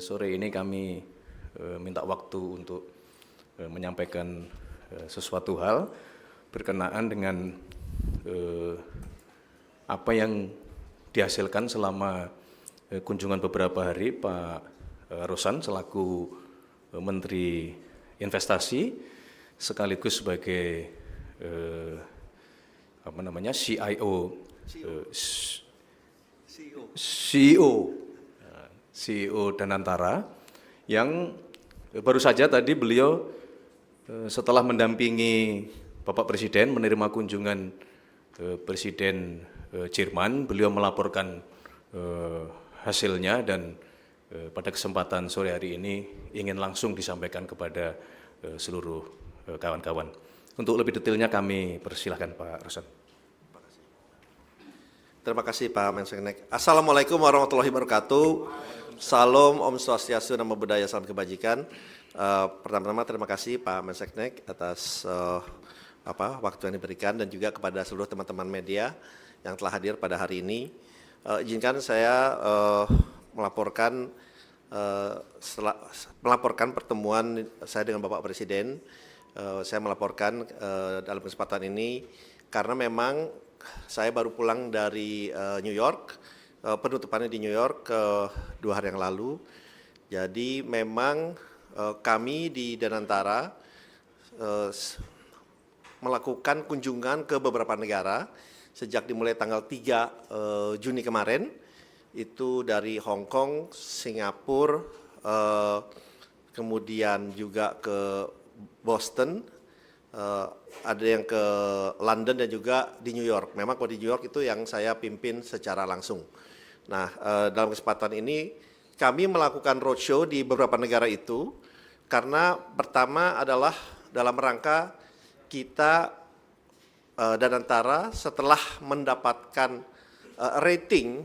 Sore ini kami minta waktu untuk menyampaikan sesuatu hal berkenaan dengan apa yang dihasilkan selama kunjungan beberapa hari Pak Rosan selaku Menteri Investasi sekaligus sebagai CIO, CEO Danantara, yang baru saja tadi beliau setelah mendampingi Bapak Presiden menerima kunjungan Presiden Jerman, beliau melaporkan hasilnya dan pada kesempatan sore hari ini ingin langsung disampaikan kepada seluruh kawan-kawan. Untuk lebih detailnya kami persilahkan Pak Rosan. Terima kasih Pak Menseknek. Assalamualaikum warahmatullahi wabarakatuh. Salam, Om Swastiastu, Namo Buddhaya, salam kebajikan. Pertama-tama terima kasih Pak Menseknek atas waktu yang diberikan dan juga kepada seluruh teman-teman media yang telah hadir pada hari ini. Izinkan saya melaporkan pertemuan saya dengan Bapak Presiden. Saya melaporkan dalam kesempatan ini karena memang saya baru pulang dari New York, penutupannya di New York 2 hari yang lalu. Jadi memang kami di Danantara melakukan kunjungan ke beberapa negara sejak dimulai tanggal 3 Juni kemarin, itu dari Hong Kong, Singapura, kemudian juga ke Boston, ada yang ke London dan juga di New York. Memang kalau di New York itu yang saya pimpin secara langsung. Nah, dalam kesempatan ini kami melakukan roadshow di beberapa negara itu karena pertama adalah dalam rangka kita Danantara setelah mendapatkan rating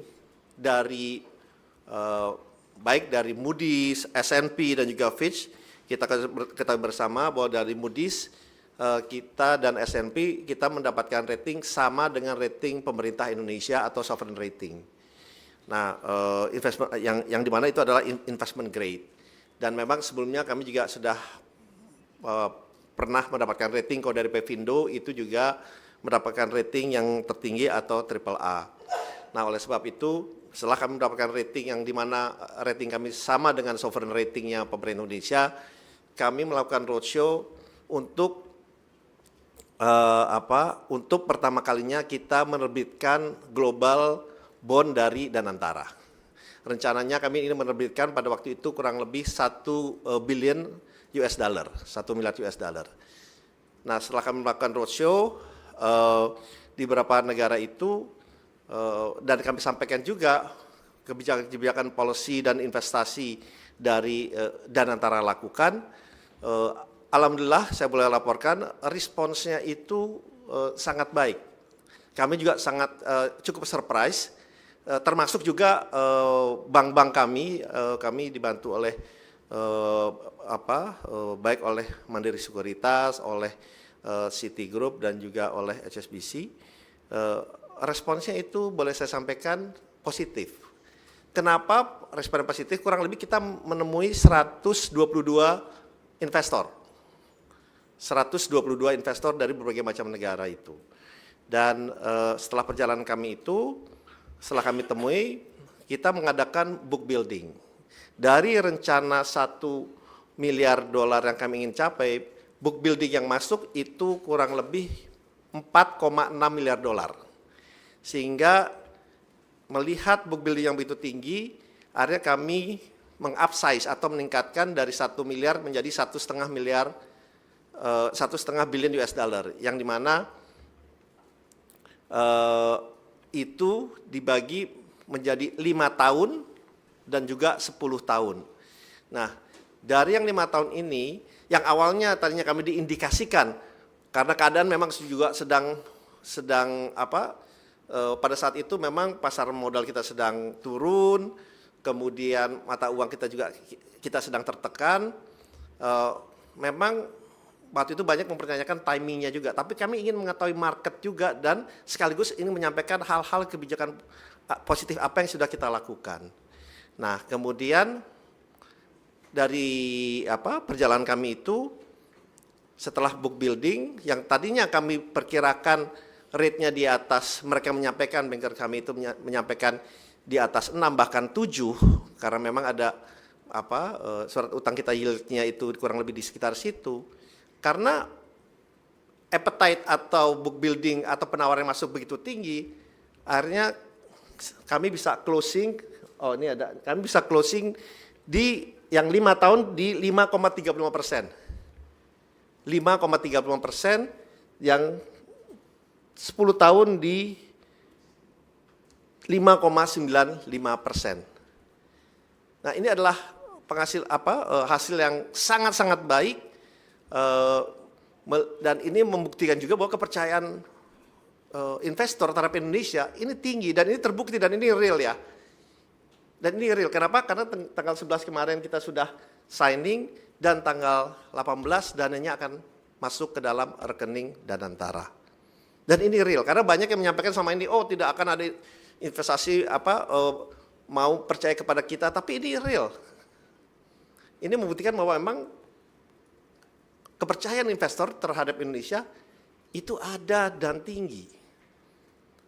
dari baik dari Moody's, S&P dan juga Fitch, kita ketahui bersama bahwa dari Moody's kita dan S&P kita mendapatkan rating sama dengan rating pemerintah Indonesia atau sovereign rating. Nah, investment yang dimana itu adalah investment grade. Dan memang sebelumnya kami juga sudah pernah mendapatkan rating kalau dari Pevindo itu juga mendapatkan rating yang tertinggi atau AAA. Nah, oleh sebab itu setelah kami mendapatkan rating yang dimana rating kami sama dengan sovereign ratingnya pemerintah Indonesia, kami melakukan roadshow untuk untuk pertama kalinya kita menerbitkan global bond dari Danantara. Rencananya kami ini menerbitkan pada waktu itu kurang lebih 1 billion US dollar, 1 miliar US dollar. Nah, setelah kami melakukan roadshow di beberapa negara itu dan kami sampaikan juga kebijakan-kebijakan policy dan investasi dari Danantara lakukan, alhamdulillah saya boleh laporkan responsnya itu sangat baik. Kami juga sangat cukup surprise, termasuk juga bank-bank kami dibantu oleh baik oleh Mandiri Sekuritas, oleh Citigroup dan juga oleh HSBC. Responsnya itu boleh saya sampaikan positif. Kenapa respon positif? Kurang lebih kita menemui 122 investor. 122 investor dari berbagai macam negara itu. Dan setelah perjalanan kami itu, setelah kami temui, kita mengadakan book building. Dari rencana 1 miliar dolar yang kami ingin capai, book building yang masuk itu kurang lebih 4,6 miliar dolar. Sehingga melihat book building yang begitu tinggi, akhirnya kami mengupsize atau meningkatkan dari 1 miliar menjadi 1,5 miliar, 1,5 billion US dollar, yang dimana itu dibagi menjadi 5 tahun dan juga 10 tahun. Nah, dari yang 5 tahun ini, yang awalnya tadinya kami diindikasikan, karena keadaan memang juga sedang pada saat itu memang pasar modal kita sedang turun, kemudian mata uang kita juga sedang tertekan. Memang waktu itu banyak mempertanyakan timingnya juga, tapi kami ingin mengetahui market juga dan sekaligus ingin menyampaikan hal-hal kebijakan positif apa yang sudah kita lakukan. Nah, kemudian dari perjalanan kami itu setelah book building yang tadinya kami perkirakan rate-nya di atas, mereka menyampaikan, banker kami itu menyampaikan di atas 6 bahkan 7 karena memang ada surat utang kita yield-nya itu kurang lebih di sekitar situ. Karena appetite atau book building atau penawaran yang masuk begitu tinggi, akhirnya kami bisa closing, kami bisa closing di yang 5 tahun di 5,35%. 5,35%, yang 10 tahun di 5,95%. Nah, ini adalah hasil yang sangat-sangat baik, dan ini membuktikan juga bahwa kepercayaan investor terhadap Indonesia ini tinggi, dan ini terbukti, dan ini real ya. Dan ini real, kenapa? Karena tanggal 11 kemarin kita sudah signing, dan tanggal 18 dananya akan masuk ke dalam rekening Danantara. Dan ini real, karena banyak yang menyampaikan sama ini, oh tidak akan ada investasi mau percaya kepada kita, tapi ini real. Ini membuktikan bahwa memang kepercayaan investor terhadap Indonesia itu ada dan tinggi.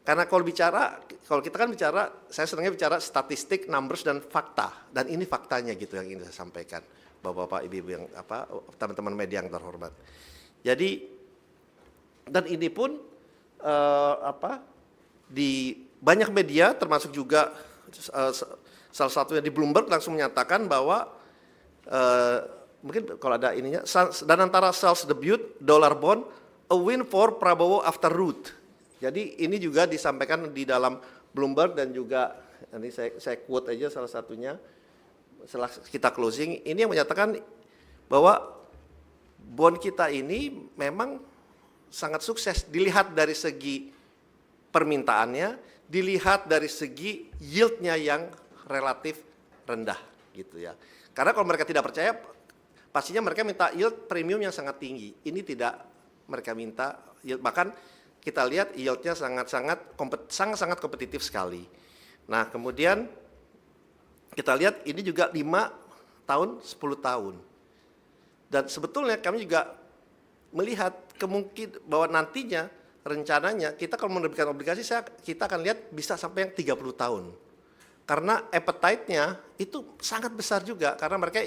Karena kalau kita kan bicara, saya senangnya bicara statistik, numbers, dan fakta. Dan ini faktanya gitu yang ingin saya sampaikan, Bapak-bapak, Ibu-ibu yang teman-teman media yang terhormat. Jadi, dan ini pun di banyak media, termasuk juga salah satunya di Bloomberg langsung menyatakan bahwa mungkin kalau ada ininya, Danantara sells debut dollar bond, a win for Prabowo after Ruth. Jadi ini juga disampaikan di dalam Bloomberg, dan juga nanti saya quote aja salah satunya setelah kita closing, ini yang menyatakan bahwa bond kita ini memang sangat sukses dilihat dari segi permintaannya, dilihat dari segi yield-nya yang relatif rendah gitu ya. Karena kalau mereka tidak percaya, pastinya mereka minta yield premium yang sangat tinggi. Ini tidak mereka minta yield, bahkan kita lihat yield-nya sangat-sangat kompetitif sekali. Nah, kemudian kita lihat ini juga 5 tahun, 10 tahun. Dan sebetulnya kami juga melihat kemungkinan bahwa nantinya rencananya kita kalau menerbitkan obligasi, kita akan lihat bisa sampai yang 30 tahun. Karena appetite-nya itu sangat besar juga, karena mereka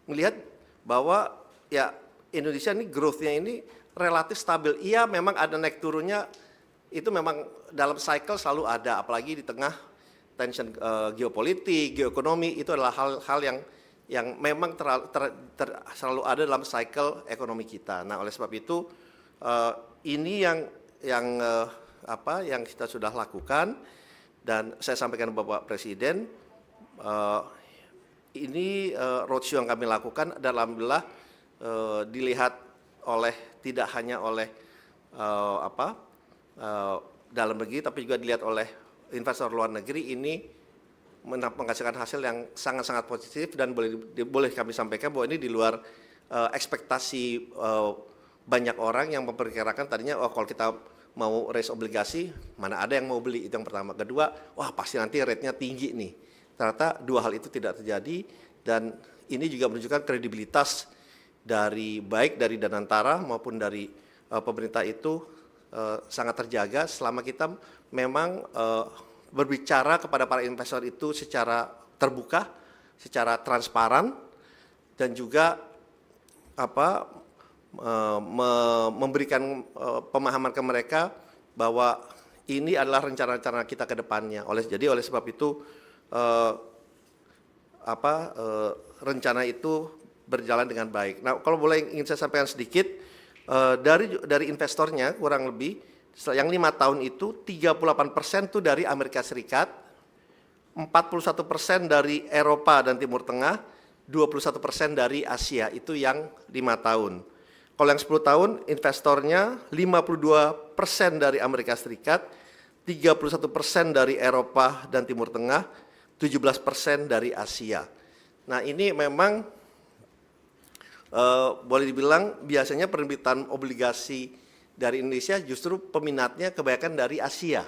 melihat bahwa ya Indonesia ini growth-nya ini relatif stabil. Iya, memang ada naik turunnya, itu memang dalam cycle selalu ada, apalagi di tengah tension geopolitik, geoekonomi, itu adalah hal-hal yang memang selalu ada dalam cycle ekonomi kita. Nah, oleh sebab itu ini yang kita sudah lakukan, dan saya sampaikan Bapak Presiden, ini roadshow yang kami lakukan, dan alhamdulillah dilihat tidak hanya oleh dalam negeri, tapi juga dilihat oleh investor luar negeri. Ini menghasilkan hasil yang sangat-sangat positif, dan boleh kami sampaikan bahwa ini di luar ekspektasi banyak orang yang memperkirakan tadinya, kalau kita mau raise obligasi, mana ada yang mau beli, itu yang pertama. Kedua, wah pasti nanti rate-nya tinggi nih. Ternyata dua hal itu tidak terjadi, dan ini juga menunjukkan kredibilitas baik dari Danantara maupun dari pemerintah itu sangat terjaga selama kita memang berbicara kepada para investor itu secara terbuka, secara transparan, dan juga memberikan pemahaman ke mereka bahwa ini adalah rencana-rencana kita ke depannya. Jadi oleh sebab itu rencana itu berjalan dengan baik. Nah, kalau boleh ingin saya sampaikan sedikit, dari investornya kurang lebih yang 5 tahun itu 38% itu dari Amerika Serikat, 41% dari Eropa dan Timur Tengah, 21% dari Asia, itu yang 5 tahun. Kalau yang 10 tahun investornya 52% dari Amerika Serikat, 31% dari Eropa dan Timur Tengah, 17% dari Asia. Nah, ini memang boleh dibilang biasanya penerbitan obligasi dari Indonesia justru peminatnya kebanyakan dari Asia.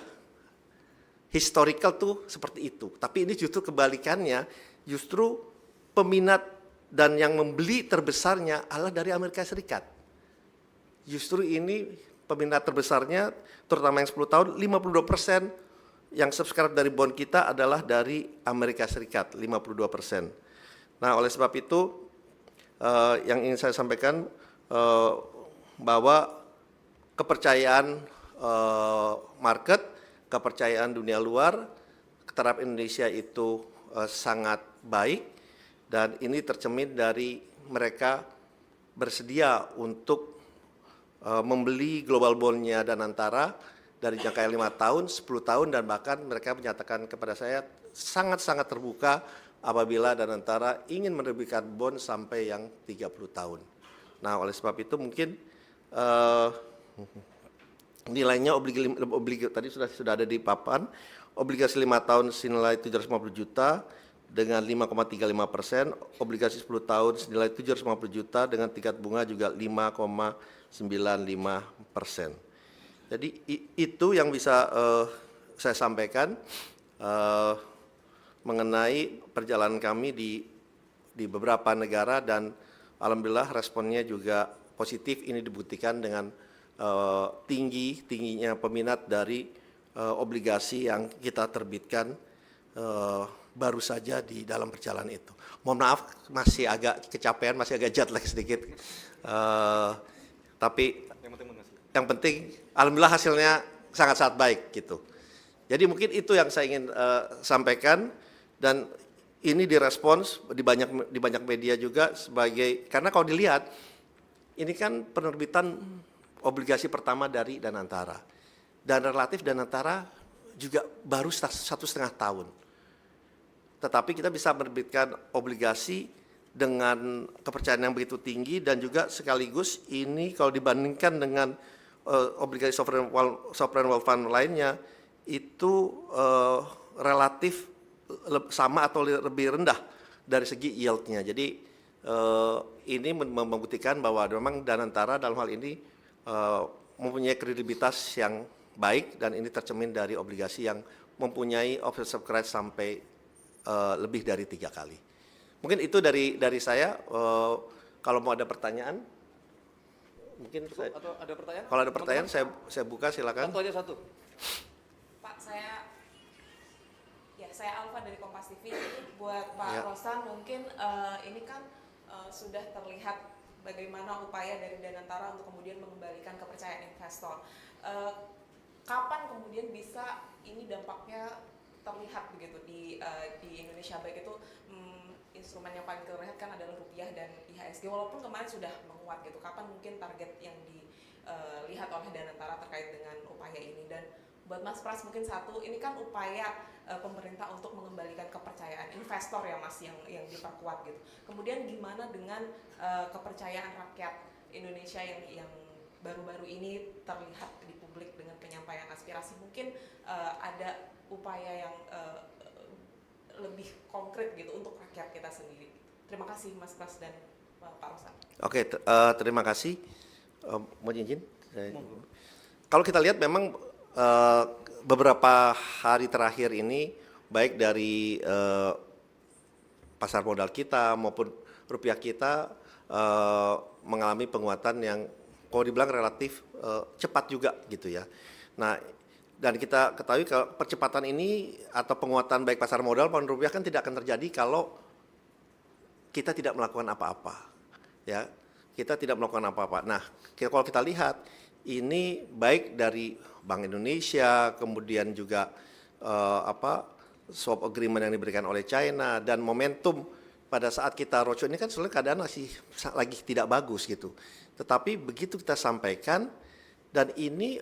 Historical tuh seperti itu, tapi ini justru kebalikannya, justru peminat dan yang membeli terbesarnya adalah dari Amerika Serikat. Justru ini peminat terbesarnya, terutama yang 10 tahun, 52% yang subscribe dari bond kita adalah dari Amerika Serikat, 52%. Nah, oleh sebab itu, yang ingin saya sampaikan bahwa kepercayaan market, kepercayaan dunia luar terhadap Indonesia itu sangat baik, dan ini tercermin dari mereka bersedia untuk membeli global bond-nya Danantara dari jangka 5 tahun, 10 tahun, dan bahkan mereka menyatakan kepada saya sangat-sangat terbuka apabila Danantara ingin menerbitkan bond sampai yang 30 tahun. Nah, oleh sebab itu mungkin nilainya obligasi tadi sudah ada di papan, obligasi 5 tahun senilai 750 juta dengan 5,35%, obligasi 10 tahun senilai 750 juta dengan tingkat bunga juga 5,95%. Jadi itu yang bisa saya sampaikan mengenai perjalanan kami di beberapa negara, dan alhamdulillah responnya juga positif. Ini dibuktikan dengan tingginya peminat dari obligasi yang kita terbitkan baru saja di dalam perjalanan itu. Mohon maaf, masih agak kecapean, masih agak jet lag sedikit. Tapi yang penting, alhamdulillah hasilnya sangat-sangat baik gitu. Jadi mungkin itu yang saya ingin sampaikan, dan ini direspons di banyak media juga sebagai, karena kalau dilihat ini kan penerbitan obligasi pertama dari Danantara, dan relatif Danantara juga baru 1,5 tahun. Tetapi kita bisa menerbitkan obligasi dengan kepercayaan yang begitu tinggi, dan juga sekaligus ini kalau dibandingkan dengan obligasi sovereign wealth fund lainnya itu relatif sama atau lebih rendah dari segi yield-nya. Jadi ini membuktikan bahwa memang Danantara dalam hal ini mempunyai kredibilitas yang baik, dan ini tercermin dari obligasi yang mempunyai oversubscribe sampai lebih dari 3 kali. Mungkin itu dari saya. Kalau mau ada pertanyaan, mungkin saya, atau ada pertanyaan? Kalau ada pertanyaan saya buka, silakan. Satu aja satu. Pak, saya Alfa dari Kompas TV. Buat Pak Ya. Rosan, mungkin ini kan sudah terlihat bagaimana upaya dari Danantara untuk kemudian mengembalikan kepercayaan investor. Kapan kemudian bisa ini dampaknya terlihat begitu di Indonesia, baik itu instrumen yang paling terlihat kan adalah rupiah dan IHSG, walaupun kemarin sudah menguat gitu. Kapan mungkin target yang dilihat oleh Danantara terkait dengan upaya ini? Dan buat Mas Pras mungkin satu, ini kan upaya pemerintah untuk mengembalikan kepercayaan investor ya Mas, yang diperkuat gitu. Kemudian gimana dengan kepercayaan rakyat Indonesia yang baru-baru ini terlihat di publik dengan penyampaian aspirasi? Mungkin ada upaya yang lebih konkret gitu untuk rakyat kita sendiri. Terima kasih Mas Pras dan Pak Rosan. Oke, terima kasih. Mau izin? Kalau kita lihat memang beberapa hari terakhir ini, baik dari pasar modal kita maupun rupiah kita mengalami penguatan yang kalau dibilang relatif cepat juga gitu ya. Nah, dan kita ketahui kalau percepatan ini atau penguatan baik pasar modal maupun rupiah kan tidak akan terjadi kalau kita tidak melakukan apa-apa, ya. Kita tidak melakukan apa-apa. Nah, kalau kita lihat ini baik dari Bank Indonesia, kemudian juga swap agreement yang diberikan oleh China, dan momentum pada saat kita roadshow ini kan sebenarnya keadaan masih lagi tidak bagus gitu. Tetapi begitu kita sampaikan, dan ini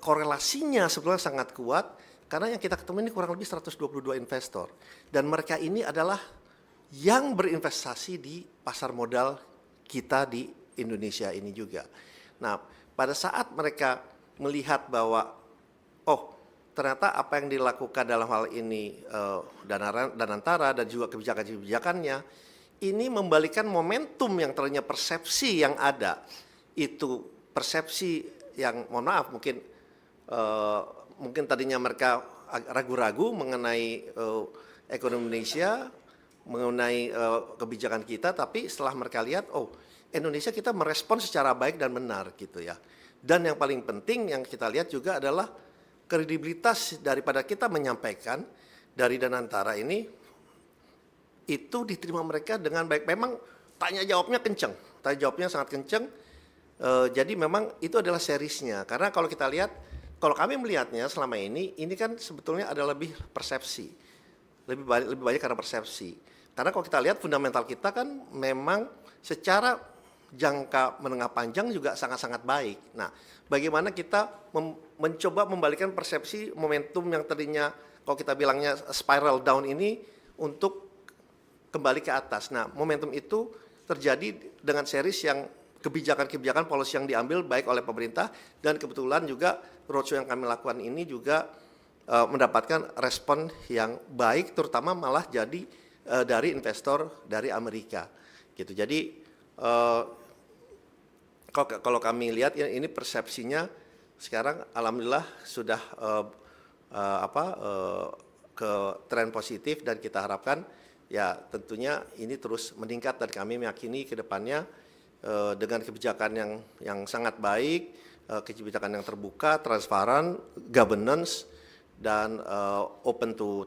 korelasinya sebenarnya sangat kuat, karena yang kita ketemu ini kurang lebih 122 investor, dan mereka ini adalah yang berinvestasi di pasar modal kita di Indonesia ini juga. Nah, pada saat mereka melihat bahwa ternyata apa yang dilakukan dalam hal ini Danantara dan juga kebijakan-kebijakannya ini membalikan momentum yang tadinya persepsi yang ada, itu persepsi yang mohon maaf mungkin tadinya mereka ragu-ragu mengenai ekonomi Indonesia, mengenai kebijakan kita, tapi setelah mereka lihat, oh Indonesia kita merespon secara baik dan benar gitu ya. Dan yang paling penting yang kita lihat juga adalah kredibilitas daripada kita menyampaikan dari Danantara ini itu diterima mereka dengan baik. Memang tanya jawabnya kenceng, tanya jawabnya sangat kenceng. Jadi memang itu adalah seriesnya. Karena kalau kita lihat, kalau kami melihatnya selama ini kan sebetulnya ada lebih persepsi, lebih banyak karena persepsi. Karena kalau kita lihat fundamental kita kan memang secara jangka menengah panjang juga sangat-sangat baik. Nah, bagaimana kita mencoba membalikkan persepsi momentum yang tadinya kalau kita bilangnya spiral down ini untuk kembali ke atas. Nah, momentum itu terjadi dengan series yang kebijakan-kebijakan policy yang diambil baik oleh pemerintah, dan kebetulan juga roadshow yang kami lakukan ini juga mendapatkan respon yang baik, terutama malah jadi dari investor dari Amerika gitu. Jadi kalau kami lihat ya, ini persepsinya sekarang alhamdulillah sudah ke tren positif, dan kita harapkan ya tentunya ini terus meningkat, dan kami meyakini ke depannya dengan kebijakan yang sangat baik, kebijakan yang terbuka, transparan, governance, dan open to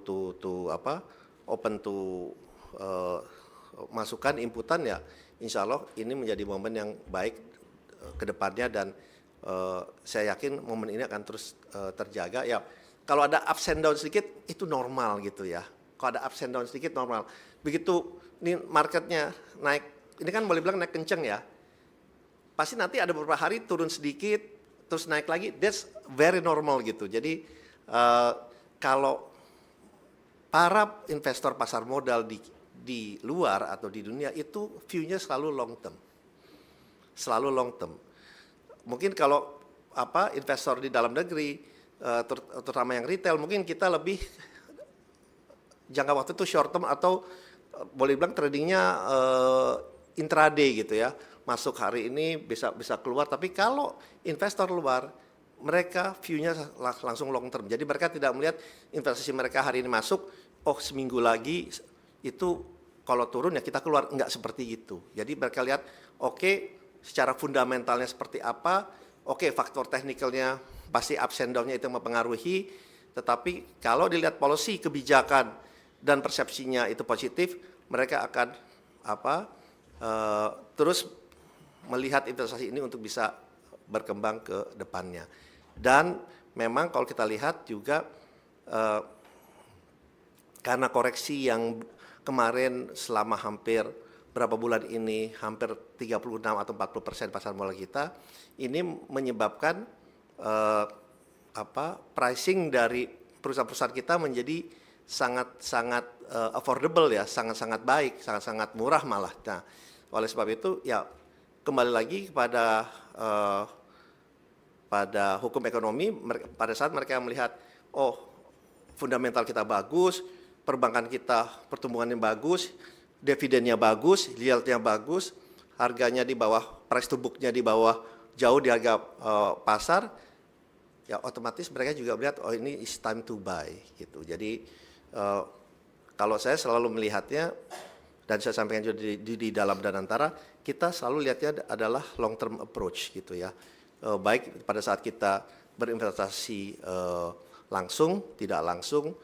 masukan, inputan ya, insya Allah ini menjadi momen yang baik ke depannya, dan saya yakin momen ini akan terus terjaga ya. Kalau ada ups and down sedikit itu normal gitu ya. Kalau ada ups and down sedikit normal. Begitu ini marketnya naik, ini kan boleh bilang naik kenceng ya. Pasti nanti ada beberapa hari turun sedikit, terus naik lagi. That's very normal gitu. Jadi kalau para investor pasar modal di luar atau di dunia itu view-nya selalu long term. Selalu long term. Mungkin kalau investor di dalam negeri, terutama yang retail, mungkin kita lebih jangka waktu itu short term, atau boleh bilang tradingnya intraday gitu ya, masuk hari ini bisa keluar. Tapi kalau investor luar, mereka view-nya langsung long term. Jadi mereka tidak melihat investasi mereka hari ini masuk, oh seminggu lagi itu kalau turun ya kita keluar, enggak seperti itu. Jadi mereka lihat oke, secara fundamentalnya seperti apa, oke faktor teknikalnya pasti ups and down-nya itu mempengaruhi, tetapi kalau dilihat policy, kebijakan, dan persepsinya itu positif, mereka akan terus melihat investasi ini untuk bisa berkembang ke depannya. Dan memang kalau kita lihat juga karena koreksi yang kemarin selama hampir berapa bulan ini, hampir 36 atau 40% pasar modal kita, ini menyebabkan pricing dari perusahaan-perusahaan kita menjadi sangat affordable ya, sangat baik, sangat murah malah. Nah, oleh sebab itu ya kembali lagi kepada pada hukum ekonomi, pada saat mereka melihat oh fundamental kita bagus, perbankan kita pertumbuhannya bagus, dividennya bagus, yieldnya bagus, harganya di bawah, price to book-nya di bawah, jauh di harga pasar, ya otomatis mereka juga melihat oh ini is time to buy gitu. Jadi kalau saya selalu melihatnya, dan saya sampaikan juga di dalam Danantara, kita selalu lihatnya adalah long term approach gitu ya. Baik pada saat kita berinvestasi langsung, tidak langsung,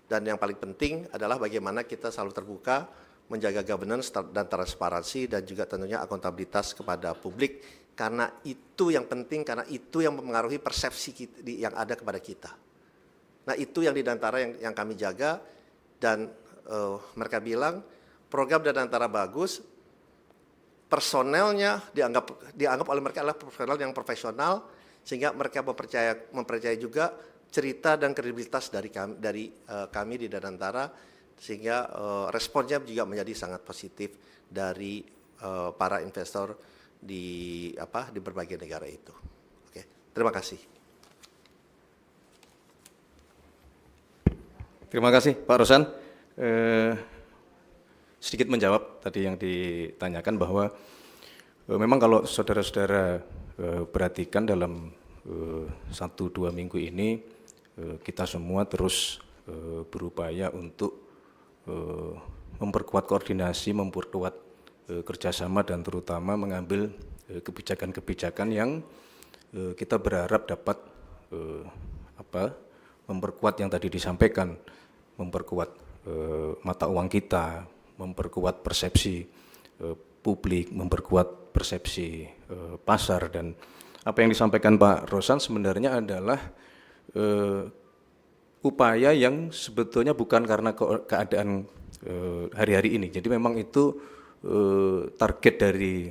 dan yang paling penting adalah bagaimana kita selalu terbuka, menjaga governance dan transparansi, dan juga tentunya akuntabilitas kepada publik, karena itu yang penting, karena itu yang mempengaruhi persepsi yang ada kepada kita. Nah itu yang di Danantara yang kami jaga, dan mereka bilang program Danantara bagus, personelnya dianggap oleh mereka adalah personel yang profesional, sehingga mereka mempercayai juga cerita dan kredibilitas dari kami di Danantara, sehingga responnya juga menjadi sangat positif dari para investor di berbagai negara itu. Oke, terima kasih. Terima kasih Pak Rosan. Sedikit menjawab tadi yang ditanyakan bahwa memang kalau saudara-saudara perhatikan dalam 1-2 minggu ini kita semua terus berupaya untuk memperkuat koordinasi, memperkuat kerjasama dan terutama mengambil kebijakan-kebijakan yang kita berharap dapat memperkuat yang tadi disampaikan, memperkuat mata uang kita, memperkuat persepsi publik, memperkuat persepsi pasar. Dan apa yang disampaikan Pak Rosan sebenarnya adalah upaya yang sebetulnya bukan karena keadaan hari-hari ini. Jadi memang itu target dari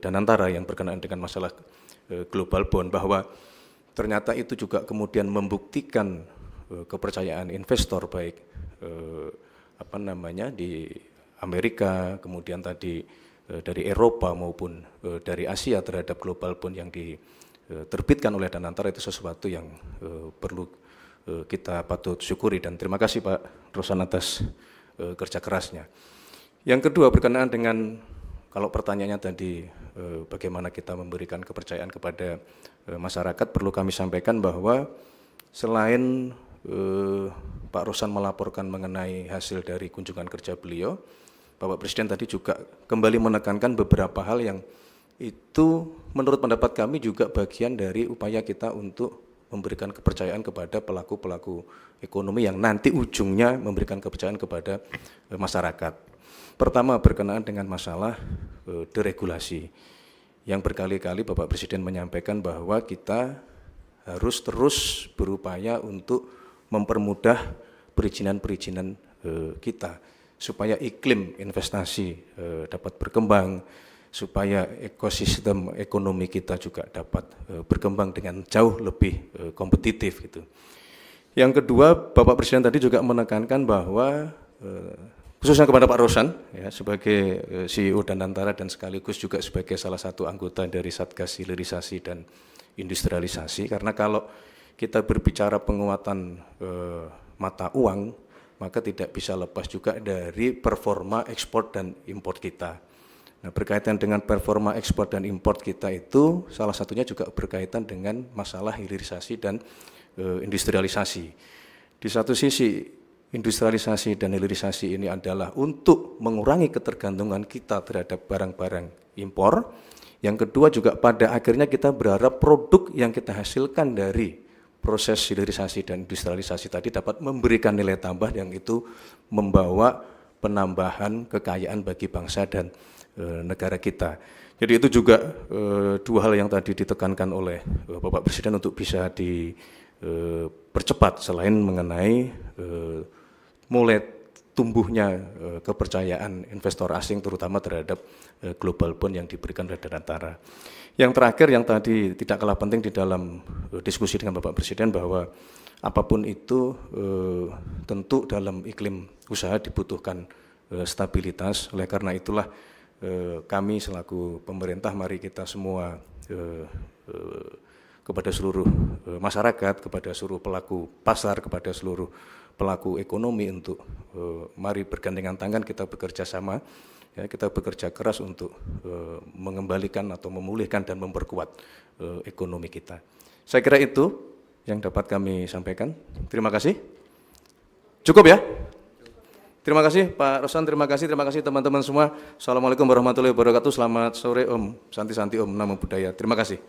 Danantara yang berkenaan dengan masalah global bond, bahwa ternyata itu juga kemudian membuktikan kepercayaan investor baik di Amerika, kemudian tadi dari Eropa maupun dari Asia terhadap global bond yang diterbitkan oleh Danantara. Itu sesuatu yang perlu kita patut syukuri, dan terima kasih Pak Rosan atas kerja kerasnya. Yang kedua berkenaan dengan, kalau pertanyaannya tadi bagaimana kita memberikan kepercayaan kepada masyarakat, perlu kami sampaikan bahwa selain Pak Rosan melaporkan mengenai hasil dari kunjungan kerja beliau, Bapak Presiden tadi juga kembali menekankan beberapa hal yang itu menurut pendapat kami juga bagian dari upaya kita untuk memberikan kepercayaan kepada pelaku-pelaku ekonomi yang nanti ujungnya memberikan kepercayaan kepada masyarakat. Pertama berkenaan dengan masalah deregulasi, yang berkali-kali Bapak Presiden menyampaikan bahwa kita harus terus berupaya untuk mempermudah perizinan-perizinan kita, supaya iklim investasi dapat berkembang, supaya ekosistem ekonomi kita juga dapat berkembang dengan jauh lebih kompetitif gitu. Yang kedua, Bapak Presiden tadi juga menekankan bahwa khususnya kepada Pak Rosan ya, sebagai CEO Danantara dan sekaligus juga sebagai salah satu anggota dari Satgas Hilirisasi dan Industrialisasi, karena kalau kita berbicara penguatan mata uang, maka tidak bisa lepas juga dari performa ekspor dan impor kita. Nah, berkaitan dengan performa ekspor dan impor kita itu salah satunya juga berkaitan dengan masalah hilirisasi dan industrialisasi. Di satu sisi industrialisasi dan hilirisasi ini adalah untuk mengurangi ketergantungan kita terhadap barang-barang impor. Yang kedua juga pada akhirnya kita berharap produk yang kita hasilkan dari proses hilirisasi dan industrialisasi tadi dapat memberikan nilai tambah yang itu membawa penambahan kekayaan bagi bangsa dan negara kita. Jadi itu juga dua hal yang tadi ditekankan oleh Bapak Presiden untuk bisa dipercepat, selain mengenai mulai tumbuhnya kepercayaan investor asing terutama terhadap global bond yang diberikan oleh Danantara. Yang terakhir yang tadi tidak kalah penting di dalam diskusi dengan Bapak Presiden, bahwa apapun itu tentu dalam iklim usaha dibutuhkan stabilitas. Oleh karena itulah kami selaku pemerintah, mari kita semua kepada seluruh masyarakat, kepada seluruh pelaku pasar, kepada seluruh pelaku ekonomi untuk mari bergandengan tangan, kita bekerja sama, ya, kita bekerja keras untuk mengembalikan atau memulihkan dan memperkuat ekonomi kita. Saya kira itu yang dapat kami sampaikan. Terima kasih. Cukup ya? Terima kasih Pak Rosan, terima kasih teman-teman semua. Assalamualaikum warahmatullahi wabarakatuh. Selamat sore Om, santi-santi Om, namo buddhaya. Terima kasih.